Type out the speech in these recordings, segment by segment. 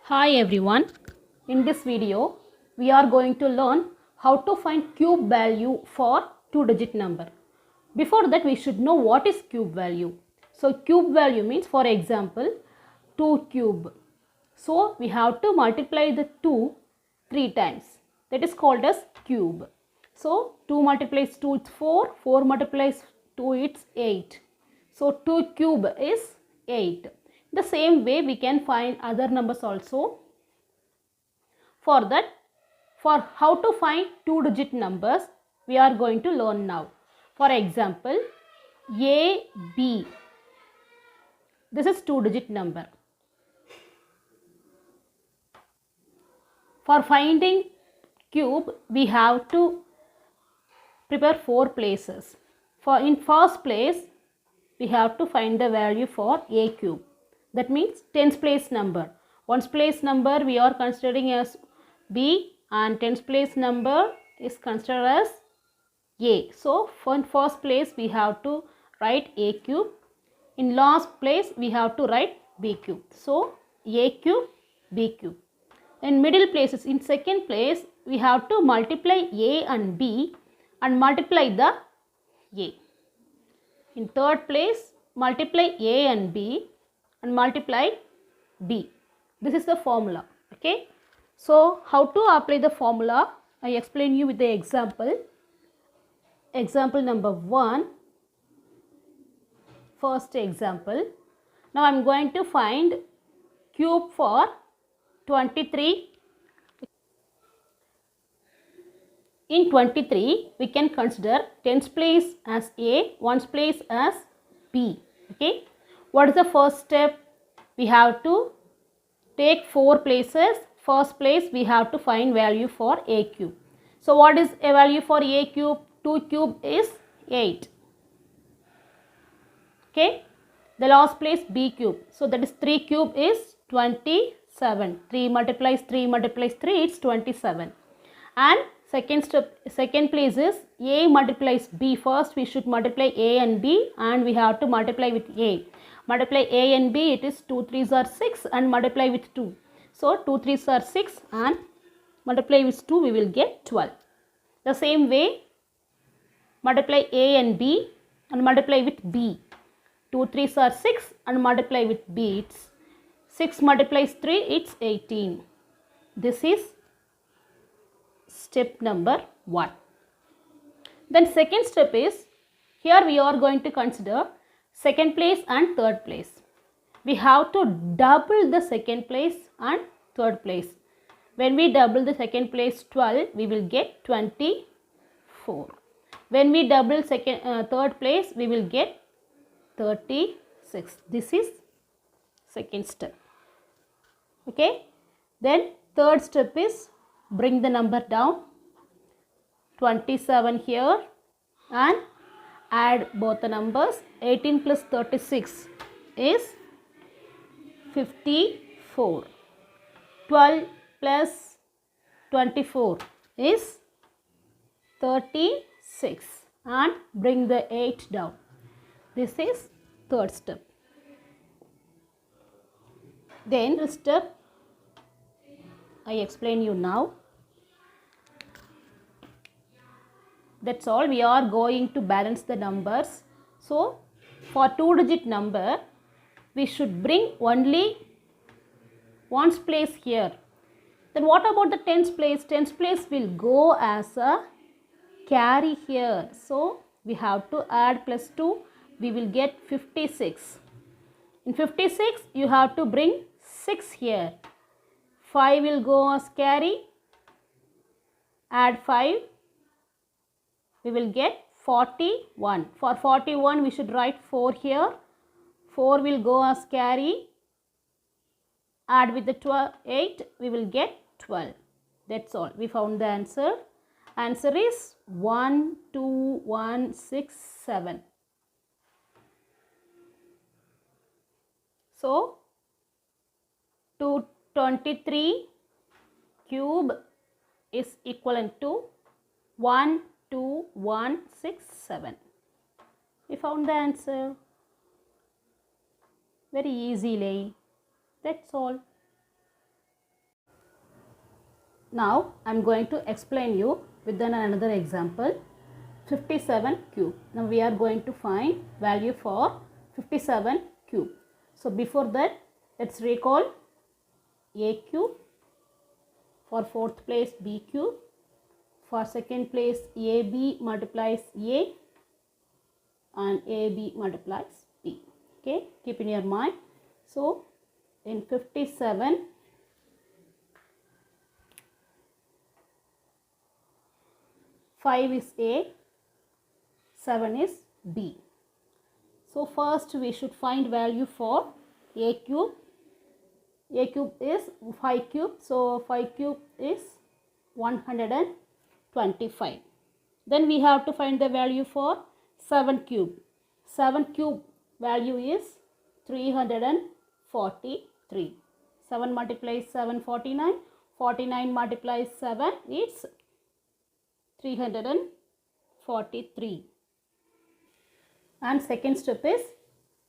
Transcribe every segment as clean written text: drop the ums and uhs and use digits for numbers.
Hi everyone, in this video we are going to learn how to find cube value for two-digit number. Before that we should know what is cube value. So cube value means, for example, 2 cube. So we have to multiply the 2 3 times, that is called as cube. So 2 multiplies 2 is 4, 4 multiplies 2 it's 8. So 2 cube is 8. The same way we can find other numbers also. For that, for how to find two-digit numbers, we are going to learn now. For example, A, B. This is two-digit number. For finding cube, we have to prepare 4 places. In first place, we have to find the value for A cube. That means tens place number. Ones place number we are considering as B and tens place number is considered as A. So for first place we have to write A cube. In last place we have to write B cube. So A cube, B cube. In middle places, in second place we have to multiply A and B and multiply the A. In third place, multiply A and B and multiply B. This is the formula. Okay. So how to apply the formula? I explain you with the example. Example number 1. First example. Now I am going to find cube for 23. In 23, we can consider tens place as A, ones place as B. Okay. What is the first step? We have to take 4 places. First place we have to find value for A cube. So what is a value for A cube? 2 cube is 8. Okay. The last place B cube. So that is 3 cube is 27. 3 multiplies 3 multiplies 3, it's 27. And second place is A multiplies B. First we should multiply A and B and we have to multiply with A. Multiply A and B, it is 2 3s are 6 and multiply with 2. So 2 3s are 6 and multiply with 2 we will get 12. The same way multiply A and B and multiply with B. 2 3s are 6 and multiply with B. It's 6 multiplies 3, it's 18. This is step number 1. Then second step is, here we are going to consider second place and third place. We have to double the second place and third place. When we double the second place 12, we will get 24. When we double third place, we will get 36. This is second step. Okay. Then third step is, bring the number down, 27 here and add both the numbers. 18 plus 36 is 54. 12 plus 24 is 36 and bring the 8 down. This is third step. Then the step I explain you now. That's all. We are going to balance the numbers. So for two-digit number, we should bring only ones place here. Then what about the tens place? Tens place will go as a carry here. So we have to add plus 2. We will get 56. In 56, you have to bring 6 here. 5 will go as carry. Add 5. We will get 41. For 41, we should write 4 here. 4 will go as carry. Add with the 8, we will get 12. That's all. We found the answer. Answer is 12167. So 223 cube is equivalent to 12167. We found the answer very easily. That's all. Now I am going to explain you with another example. 57 cube. Now we are going to find value for 57 cube. So before that, let's recall a cube, for fourth place b cube, for second place ab multiplies a and ab multiplies b. Okay, keep in your mind. So in 57, five is a, 7 is b. So first we should find value for a cube. A cube is 5 cube. So 5 cube is 125. Then we have to find the value for 7 cube. 7 cube value is 343. 7 multiplies 7, 49. 49 multiplies 7 is 343. And second step is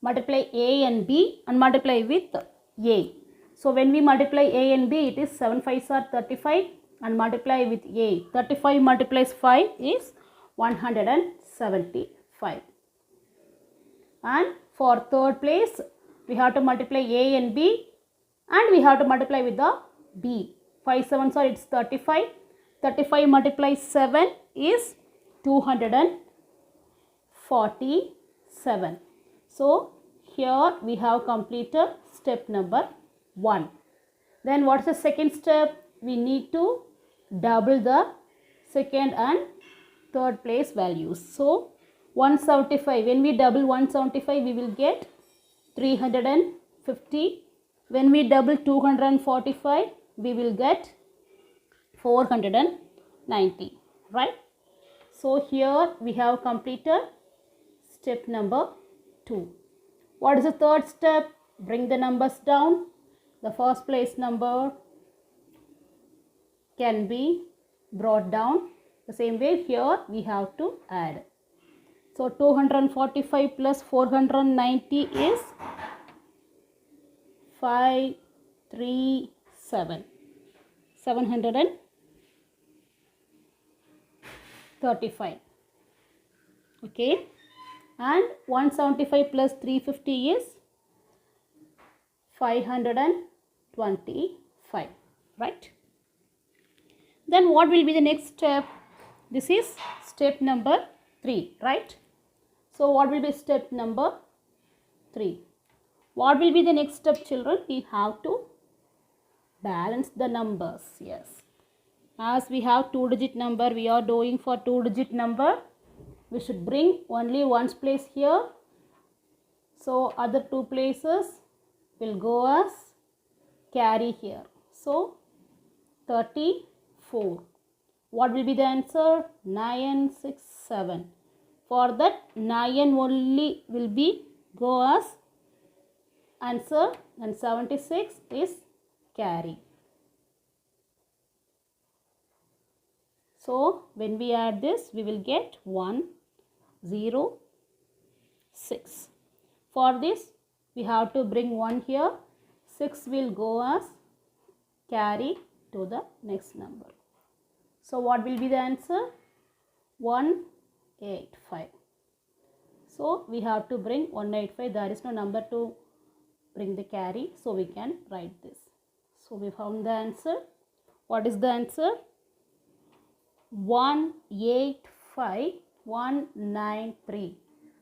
multiply a and b and multiply with a. So when we multiply a and b, it is 7 5s are 35 and multiply with a. 35 multiplies 5 is 175. And for third place, we have to multiply a and b and we have to multiply with the b. 5 7s are it's 35. 35 multiplies 7 is 247. So here we have completed step number 1. Then what is the second step? We need to double the second and third place values. So 175, when we double 175 we will get 350. When we double 245 we will get 490, right? So here we have completed step number 2. What is the third step? Bring the numbers down. The first place number can be brought down. The same way here we have to add. So 245 plus 490 is 537. 735. Okay. And 175 plus 350 is 525, right? Then what will be the next step? This is step number 3, right? So what will be step number 3? What will be the next step, children? We have to balance the numbers. Yes. As we have 2-digit number, we are doing for 2-digit number. We should bring only ones place here. So other 2 places will go as carry here. So 34. What will be the answer? 967. For that 9 only will be go as answer and 76 is carry. So when we add this we will get 106. For this we have to bring 1 here. 6 will go as carry to the next number. So what will be the answer? 185. So we have to bring 185. There is no number to bring the carry, so we can write this. So we found the answer. What is the answer? 185,193.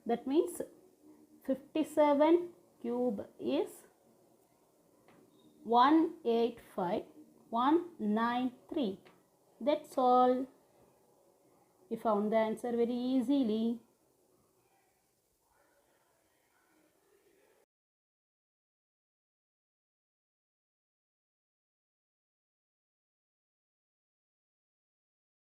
That means 57 cube is 185,193. That's all. We found the answer very easily.